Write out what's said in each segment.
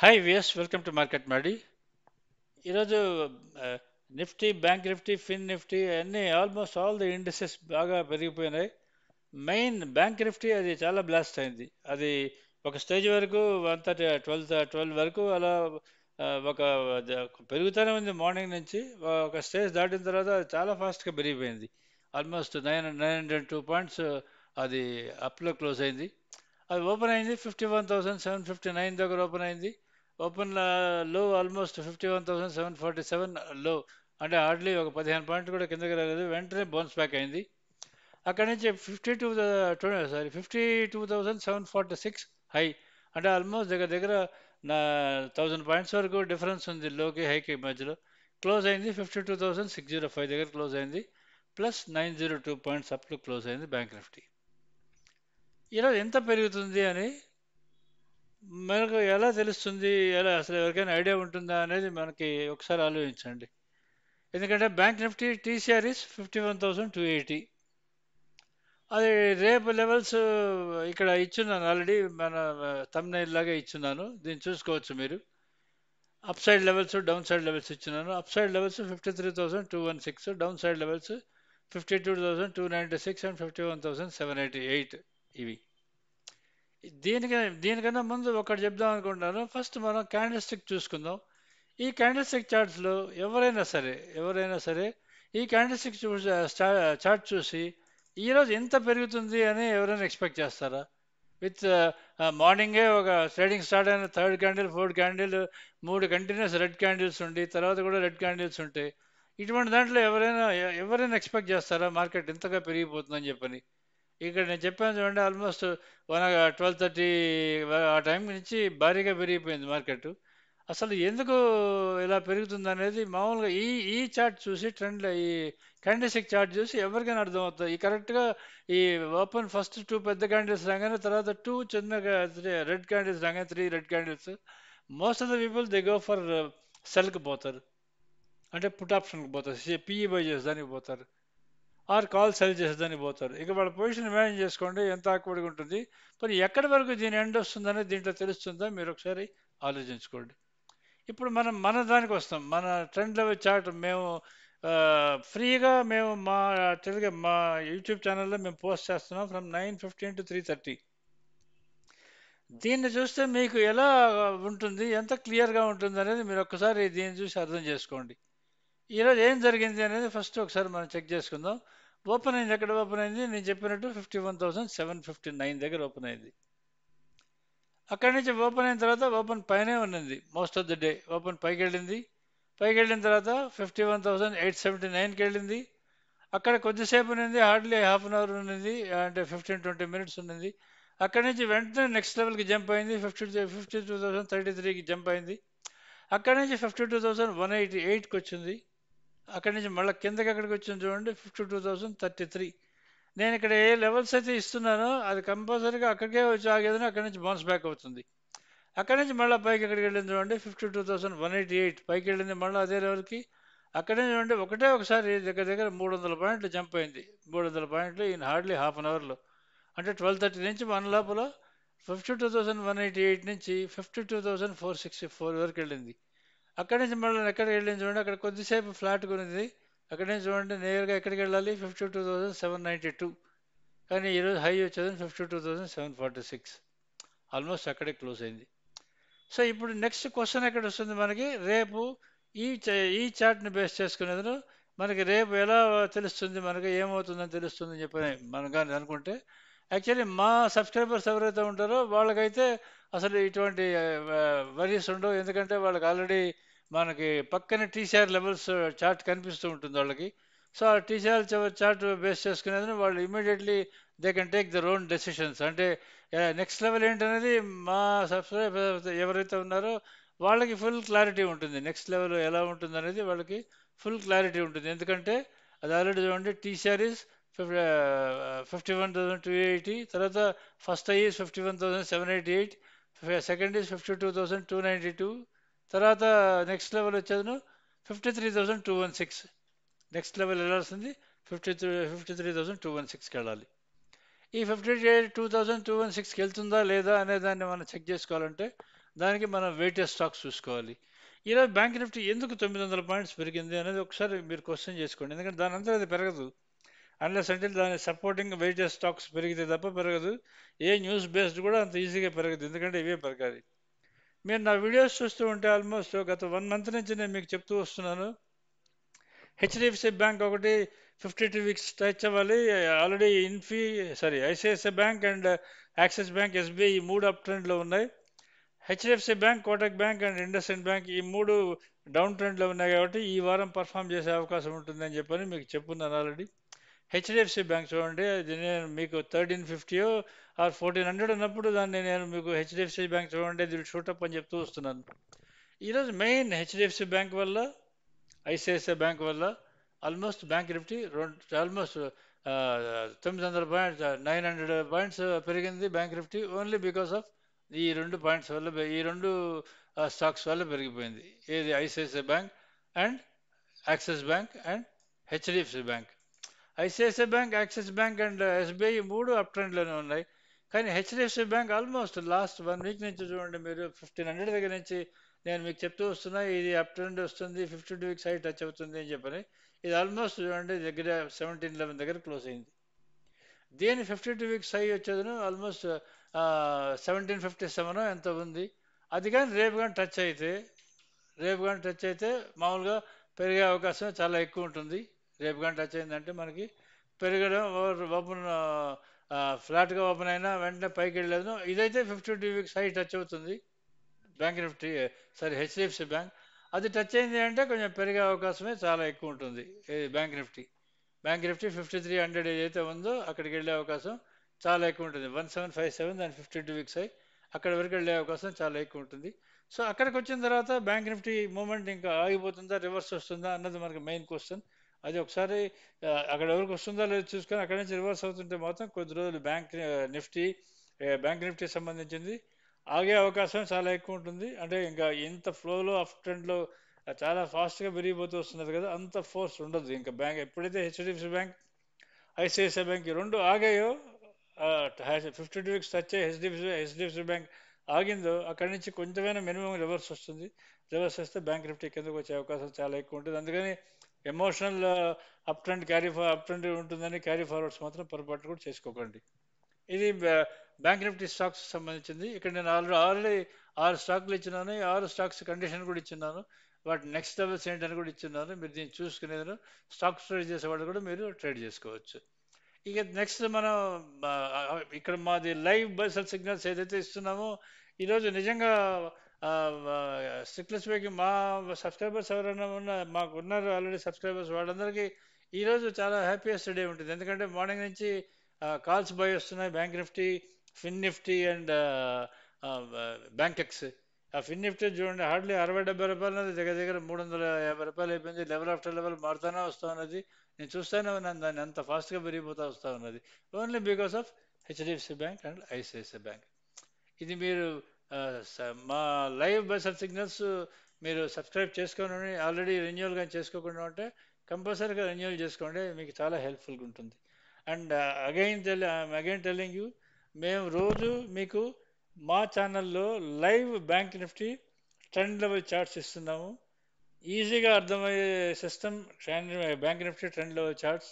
Hi వియస్, welcome to market మాడి. ఈరోజు Nifty, bank Nifty, Fin Nifty అన్నీ ఆల్మోస్ట్ ఆల్ ది ఇండిసెస్ బాగా పెరిగిపోయినాయి. మెయిన్ బ్యాంక్ నిఫ్టీ అది చాలా బ్లాస్ట్ అయింది. అది ఒక స్టేజ్ వరకు అంత 12 వరకు అలా ఒక పెరుగుతూనే ఉంది మార్నింగ్ నుంచి. ఒక స్టేజ్ దాటిన తర్వాత అది చాలా ఫాస్ట్గా పెరిగిపోయింది. ఆల్మోస్ట్ 902 పాయింట్స్ అది అప్లో క్లోజ్ అయింది. అది ఓపెన్ అయింది 51,759 దగ్గర ఓపెన్ అయింది. ఓపెన్ లో ఆల్మోస్ట్ 51,747 లో, అంటే హార్డ్లీ ఒక 15 పాయింట్లు కూడా కిందకి రాలేదు. వెంటనే బౌన్స్ బ్యాక్ అయింది. అక్కడి నుంచి 52,746 హై, అంటే ఆల్మోస్ట్ దగ్గర దగ్గర నా 1000 పాయింట్స్ వరకు డిఫరెన్స్ ఉంది లోకి హైకి మధ్యలో. క్లోజ్ అయింది 52,605 దగ్గర క్లోజ్ అయింది. ప్లస్ 902 పాయింట్స్ అప్లో క్లోజ్ అయింది బ్యాంక్ నిఫ్టీ. ఈరోజు ఎంత పెరుగుతుంది అని మనకు ఎలా తెలుస్తుంది? ఎలా అసలు ఎవరికైనా ఐడియా ఉంటుందా అనేది మనకి ఒకసారి ఆలోచించండి. ఎందుకంటే బ్యాంక్ నిఫ్టీ టీసీఆర్ ఇస్ 51,280. అది రేపు లెవెల్స్ ఇక్కడ ఇచ్చున్నాను ఆల్రెడీ, మన థంబ్నెయిల్ లాగా ఇచ్చున్నాను, దీన్ని చూసుకోవచ్చు మీరు. Upside levels, downside levels ఇచ్చున్నాను. Upside levels 53,216, downside levels 52,296 and 51,788. ఇవి దీనికన్నా ముందు ఒకటి చెప్దాం అనుకుంటున్నాను. ఫస్ట్ మనం క్యాండిల్ స్టిక్ చూసుకుందాం. ఈ క్యాండిల్ స్టిక్ చార్ట్స్లో ఎవరైనా సరే ఈ క్యాండిల్ స్టిక్ చార్ట్ చూసి ఈరోజు ఎంత పెరుగుతుంది అని ఎవరైనా ఎక్స్పెక్ట్ చేస్తారా? విత్ మార్నింగే ఒక ట్రేడింగ్ స్టార్ట్ అయిన third candle, fourth candle, 3 continuous red candles ఉండి తర్వాత కూడా రెడ్ క్యాండిల్స్ ఉంటాయి. ఇటువంటి దాంట్లో ఎవరైనా ఎక్స్పెక్ట్ చేస్తారా మార్కెట్ ఇంతగా పెరిగిపోతుందని చెప్పని? ఇక్కడ నేను చెప్పాను చూడండి, ఆల్మోస్ట్ 12:30 ఆ టైం నుంచి భారీగా పెరిగిపోయింది మార్కెట్. అసలు ఎందుకు ఇలా పెరుగుతుంది అనేది మామూలుగా ఈ ఈ చార్ట్ చూసి, ఈ క్యాండిల్స్టిక్ చార్ట్ చూసి ఎవరికైనా అర్థమవుతుంది. ఈ కరెక్ట్గా ఈ ఓపెన్ ఫస్ట్ 2 పెద్ద క్యాండిల్స్ రాగానే తర్వాత 2 చిన్న రెడ్ క్యాండిల్స్ రాగానే 3 red candles, most of the people they go for సెల్కి పోతారు, అంటే పుట్ ఆప్షన్కి పోతారు, పిఈ బై చేసేదానికి పోతారు, ఆర్ కాల్ సెల్ చేసేదానికి పోతారు. ఇక వాళ్ళ పొజిషన్ ఇమాజిన్ చేసుకోండి ఎంత ఆక్వర్డ్గా ఉంటుంది. మరి ఎక్కడి వరకు దీని ఎండ్ వస్తుందనేది దీంట్లో తెలుస్తుందా మీరు ఒకసారి ఆలోచించుకోండి. ఇప్పుడు మనం మన దానికి వస్తాం. మన ట్రెండ్ లెవెల్ చార్ట్ మేము ఫ్రీగా మేము మా యూట్యూబ్ ఛానల్లో మేము పోస్ట్ చేస్తున్నాం ఫ్రమ్ 9:15 to 3:30. దీన్ని చూస్తే మీకు ఎలా ఉంటుంది, ఎంత క్లియర్గా ఉంటుంది అనేది మీరు ఒక్కసారి దీన్ని చూసి అర్థం చేసుకోండి. ఈరోజు ఏం జరిగింది అనేది ఫస్ట్ ఒకసారి మనం చెక్ చేసుకుందాం. ఓపెన్ అయింది, ఎక్కడ ఓపెన్ అయింది? నేను చెప్పినట్టు 51,759 దగ్గర ఓపెన్ అయింది. అక్కడి నుంచి ఓపెన్ అయిన తర్వాత ఓపెన్ పైనే ఉన్నది most of the day. Open పైకి వెళ్ళిన తర్వాత 51,879కి వెళ్ళింది. అక్కడ కొద్దిసేపు ఉన్నది, హార్డ్లీ హాఫ్ అన్ అవర్ ఉన్నది, అంటే 15-20 మినిట్స్ ఉన్నది. అక్కడి నుంచి వెంటనే నెక్స్ట్ లెవెల్కి జంప్ అయింది, 52,033కి జంప్ అయింది. అక్కడి నుంచి 52,188కి వచ్చింది. అక్కడి నుంచి మళ్ళీ కిందకి ఎక్కడికి వచ్చింది చూడండి, 52,033. నేను ఇక్కడ ఏ లెవెల్స్ అయితే ఇస్తున్నానో అది కంపల్సరీగా అక్కడికే వచ్చి ఆగేదని అక్కడి నుంచి బౌన్స్ బ్యాక్ అవుతుంది. అక్కడి నుంచి మళ్ళీ పైకి ఎక్కడికి వెళ్ళింది చూడండి, 52,188 పైకి వెళ్ళింది మళ్ళీ అదే లెవెల్కి. అక్కడి నుంచి చూడండి ఒకసారి దగ్గర దగ్గర 300 పాయింట్లు జంప్ అయింది. 300 పాయింట్లు ఇన్ హార్డ్లీ హాఫ్ అన్ అవర్లో, అంటే 12:30 నుంచి మన లోపల 52,188 నుంచి 52,464 వరకు వెళ్ళింది. అక్కడి నుంచి మళ్ళీ ఎక్కడికి వెళ్ళింది చూడండి, అక్కడ కొద్దిసేపు ఫ్లాట్గా ఉన్నది. అక్కడి నుంచి చూడండి నేరుగా ఎక్కడికి వెళ్ళాలి, 52,792. కానీ ఈరోజు హై వచ్చేది 52,746, ఆల్మోస్ట్ అక్కడే క్లోజ్ అయింది. సో ఇప్పుడు నెక్స్ట్ క్వశ్చన్ ఎక్కడ వస్తుంది మనకి? రేపు ఈ చార్ట్ని బేస్ చేసుకునేది మనకి రేపు ఎలా తెలుస్తుంది, మనకి ఏమవుతుందని తెలుస్తుందని చెప్పి మనం కానీ అనుకుంటే, యాక్చువల్లీ మా సబ్స్క్రైబర్స్ ఎవరైతే ఉంటారో వాళ్ళకైతే అసలు ఇటువంటి వరీస్ ఉండవు. ఎందుకంటే వాళ్ళకి ఆల్రెడీ మనకి పక్కన టీసీఆర్ లెవెల్స్ చార్ట్ కనిపిస్తూ ఉంటుంది వాళ్ళకి. సో ఆ టీసీఆర్ చార్ట్ బేస్ చేసుకునేది వాళ్ళు immediately they can take their own decisions. అంటే నెక్స్ట్ లెవెల్ ఏంటనేది మా సబ్స్క్రైబర్ ఎవరైతే ఉన్నారో వాళ్ళకి ఫుల్ క్లారిటీ ఉంటుంది. నెక్స్ట్ లెవెల్ ఎలా ఉంటుంది అనేది వాళ్ళకి ఫుల్ క్లారిటీ ఉంటుంది. ఎందుకంటే అది ఆల్రెడీ చూడండి, టీసీఆర్ ఇస్ 51,280, తర్వాత first I is 51,788, second is 52,292, తర్వాత నెక్స్ట్ లెవెల్ వచ్చేది 53,216. నెక్స్ట్ లెవెల్ వెళ్ళాల్సింది 53,216కి వెళ్ళాలి. ఈ 52,216కి వెళ్తుందా లేదా అనే దాన్ని మనం చెక్ చేసుకోవాలంటే దానికి మనం వెయిటెడ్ స్టాక్స్ చూసుకోవాలి. ఈరోజు బ్యాంక్ నిఫ్టీ ఎందుకు 900 పాయింట్స్ పెరిగింది అనేది ఒకసారి మీరు క్వశ్చన్ చేసుకోండి. ఎందుకంటే దాని అంతా అది పెరగదు. అన్లెస్ అంటే దాని సపోర్టింగ్ వెయిటెడ్ స్టాక్స్ పెరిగితే తప్ప పెరగదు. ఏ న్యూస్ బేస్డ్ కూడా అంత ఈజీగా పెరగదు. ఎందుకంటే ఇవే పెరగాలి. మీరు నా వీడియోస్ చూస్తూ ఉంటే ఆల్మోస్ట్ గత 1 మంత్ నుంచి నేను మీకు చెప్తూ వస్తున్నాను. హెచ్డిఎఫ్సి బ్యాంక్ ఒకటి 52 వీక్స్ టచ్ అవ్వాలి. Already ICICI bank and axis bank, SBI ఈ మూడు అప్ ట్రెండ్లో ఉన్నాయి. HDFC bank, Kotak bank and IndusInd bank ఈ మూడు డౌన్ ట్రెండ్లో ఉన్నాయి కాబట్టి ఈ వారం పర్ఫామ్ చేసే అవకాశం ఉంటుందని చెప్పని మీకు చెప్పున్నాను ఆల్రెడీ. హెచ్డిఎఫ్సి బ్యాంక్ చూడండి, అది నేను మీకు 1350 ఆర్ 1400 ఉన్నప్పుడు దాన్ని నేను మీకు హెచ్డిఎఫ్సి బ్యాంక్ చూడండి ఇది షూటప్ అని చెప్తూ వస్తున్నాను. ఈరోజు మెయిన్ హెచ్డిఎఫ్సి బ్యాంక్ వల్ల, ఐసిఐసిఐ బ్యాంక్ వల్ల almost bank Nifty almost 900 points 900 points పెరిగింది bank Nifty, only because of ఈ 2 పాయింట్స్ వల్ల, ఈ 2 స్టాక్స్ వల్ల పెరిగిపోయింది. ఏది ICICI bank and axis bank and HDFC bank. ICICI bank, axis bank and SBI మూడు అప్ ట్రెండ్లోనే ఉన్నాయి. కానీ HDFC bank almost last 1 week నుంచి చూడండి మీరు 1500 దగ్గర నుంచి నేను మీకు చెప్తూ వస్తున్నా ఇది అప్ ట్రెండ్ వస్తుంది, 52 వీక్స్ హై టచ్ అవుతుంది అని చెప్పని. ఇది ఆల్మోస్ట్ చూడండి దగ్గర 1711 దగ్గర క్లోజ్ అయింది. దీని 52 వీక్స్ హై వచ్చేది ఆల్మోస్ట్ 1757 ఎంత ఉంది. అది కానీ రేపు కానీ టచ్ అయితే మామూలుగా పెరిగే అవకాశం చాలా ఎక్కువ ఉంటుంది. రేపు కానీ టచ్ అయిందంటే మనకి పెరగడం, ఓపెన్ ఫ్లాట్గా ఓపెన్ అయినా వెంటనే పైకి వెళ్ళలేదు. ఇదైతే 52 వీక్స్ హై టచ్ అవుతుంది బ్యాంక్ నిఫ్టీ, హెచ్డిఎఫ్సి బ్యాంక్. అది టచ్ అయింది అంటే కొంచెం పెరిగే అవకాశమే చాలా ఎక్కువ ఉంటుంది. బ్యాంక్ నిఫ్టీ 5300 ఏదైతే ఉందో అక్కడికి వెళ్ళే అవకాశం చాలా ఎక్కువ ఉంటుంది. 1757 దాని 52 వీక్స్ హై, అక్కడ వరకు వెళ్ళే అవకాశం చాలా ఎక్కువ ఉంటుంది. సో అక్కడికి వచ్చిన తర్వాత బ్యాంక్ నిఫ్టీ మూమెంట్ ఇంకా ఆగిపోతుందా, రివర్స్ వస్తుందా అన్నది మనకి మెయిన్ క్వశ్చన్. అది ఒకసారి అక్కడ వరకు వస్తుందా లేదో చూసుకొని అక్కడ నుంచి రివర్స్ అవుతుంటే మాత్రం కొద్ది రోజులు బ్యాంక్ నిఫ్టీ సంబంధించింది ఆగే అవకాశం చాలా ఎక్కువ ఉంటుంది. అంటే ఇంకా ఇంత ఫ్లోలో అప్ ట్రెండ్లో చాలా ఫాస్ట్గా పెరిగిపోతూ వస్తున్నది కదా, అంత ఫోర్స్ ఉండదు ఇంకా. ఎప్పుడైతే హెచ్డిఎఫ్సి బ్యాంక్, ఐసిఐసిఐ బ్యాంక్ ఈ రెండు ఆగాయో, 52 వీక్స్ టచ్ అయ్యి హెచ్డిఎఫ్సి బ్యాంక్ ఆగిందో అక్కడి నుంచి కొంచెమైనా మినిమం రివర్స్ వస్తుంది. రివర్స్ వస్తే బ్యాంక్ నిఫ్టీ కిందకు వచ్చే అవకాశం చాలా ఎక్కువ ఉంటుంది. అందుకని ఎమోషనల్ అప్ ట్రెండ్ ఉంటుందని క్యారీ ఫార్వర్డ్స్ మాత్రం పొరపాటు కూడా చేసుకోకండి. ఇది బ్యాంక్ నిఫ్టీ స్టాక్స్ సంబంధించింది. ఇక్కడ నేను ఆల్రెడీ 6 స్టాక్లు ఇచ్చినాను. ఈ 6 స్టాక్స్ కండిషన్ కూడా ఇచ్చిన్నాను. వాటి నెక్స్ట్ లెవెల్స్ ఏంటని కూడా ఇచ్చిన్నాను. మీరు దీన్ని చూసుకునేది స్టాక్స్ ట్రేడ్ చేసేవాళ్ళు కూడా మీరు ట్రేడ్ చేసుకోవచ్చు. ఇక నెక్స్ట్ మనం ఇక్కడ మాది లైవ్ బైసల్ సిగ్నల్స్ ఏదైతే ఇస్తున్నామో ఈరోజు నిజంగా స్ట్రిక్ట్లీ స్పీకింగ్ మా సబ్స్క్రైబర్స్ ఎవరైనా మాకు ఉన్నారు ఆల్రెడీ సబ్స్క్రైబర్స్, వాళ్ళందరికీ ఈరోజు చాలా హ్యాపీయెస్ట్ డే ఉంటుంది. ఎందుకంటే మార్నింగ్ నుంచి కాల్స్ బై వస్తున్నాయి. Bank Nifty, Fin Nifty and Bankex. ఆ ఫిన్ నిఫ్టీ చూడండి హార్డ్లీ 60-70 రూపాయలు అనేది దగ్గర దగ్గర 350 రూపాయలు అయిపోయింది. లెవెల్ ఆఫ్టర్ లెవెల్ మారుతానే వస్తూ ఉన్నది. నేను చూస్తూనే ఉన్నాను దాన్ని, అంత ఫాస్ట్గా పెరిగిపోతూ వస్తూ ఉన్నది. Only because of HDFC bank and ICICI bank. ఇది మీరు మా లైవ్ బైసల్ సిగ్నల్స్ మీరు సబ్స్క్రైబ్ చేసుకొని ఆల్రెడీ రెన్యూవల్ కానీ చేసుకోకుండా ఉంటే కంపల్సరీగా రెన్యూవల్ చేసుకోండి, మీకు చాలా హెల్ప్ఫుల్గా ఉంటుంది. అండ్ అగైన్ టెల్లింగ్ యూ, మేము రోజు మీకు మా ఛానల్లో live bank Nifty trend level charts ఇస్తున్నాము. ఈజీగా అర్థమయ్యే system bank Nifty trend level charts.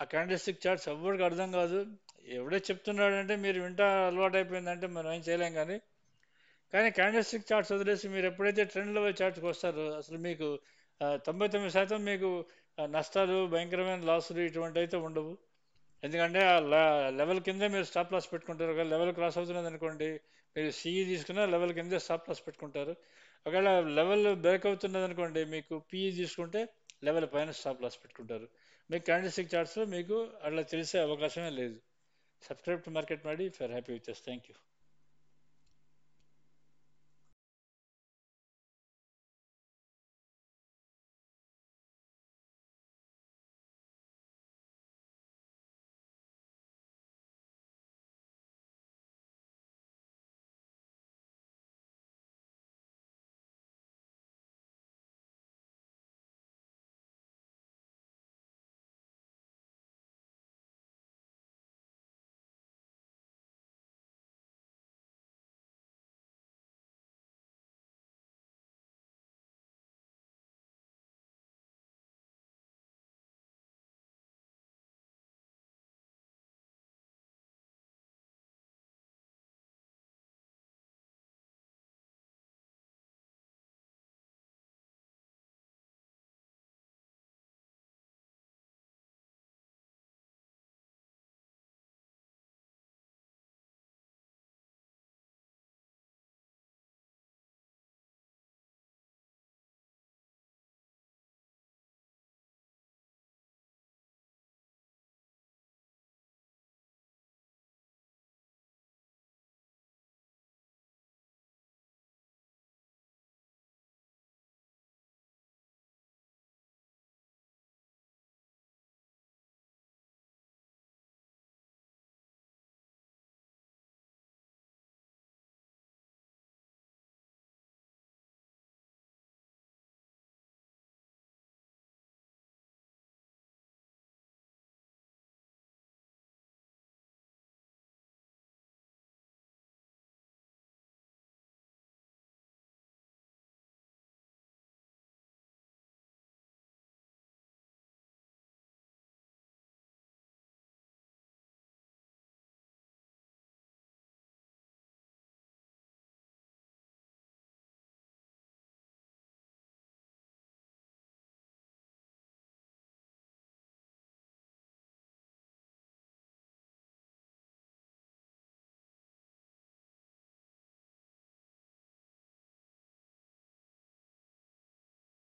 ఆ క్యాండిల్స్టిక్ చార్ట్స్ ఎవరికి అర్థం కాదు. ఎవడే చెప్తున్నాడంటే మీరు వింటా అలవాటు అయిపోయిందంటే మనం ఏం చేయలేం. కానీ క్యాండిల్స్టిక్ చార్ట్స్ వదిలేసి మీరు ఎప్పుడైతే ట్రెండ్ లెవెల్ చార్ట్స్కి వస్తారో అసలు మీకు 99% మీకు నష్టాలు, భయంకరమైన లాసులు ఇటువంటి అయితే ఉండవు. ఎందుకంటే ఆ లెవెల్ కిందే మీరు స్టాప్ లాస్ పెట్టుకుంటారు. ఒకవేళ లెవెల్ క్రాస్ అవుతున్నది అనుకోండి, మీరు సిఈ తీసుకున్న లెవెల్ కిందే స్టాప్ లాస్ పెట్టుకుంటారు. ఒకవేళ లెవెల్ బ్రేక్ అవుతున్నది అనుకోండి, మీకు పిఈ తీసుకుంటే లెవెల్ పైన స్టాప్ లాస్ పెట్టుకుంటారు. మీకు క్యాండిల్స్టిక్ చార్ట్స్లో మీకు అట్లా తెలిసే అవకాశమే లేదు. సబ్స్క్రైబ్ టు మార్కెట్ మాడి. If you're happy with us. Thank you.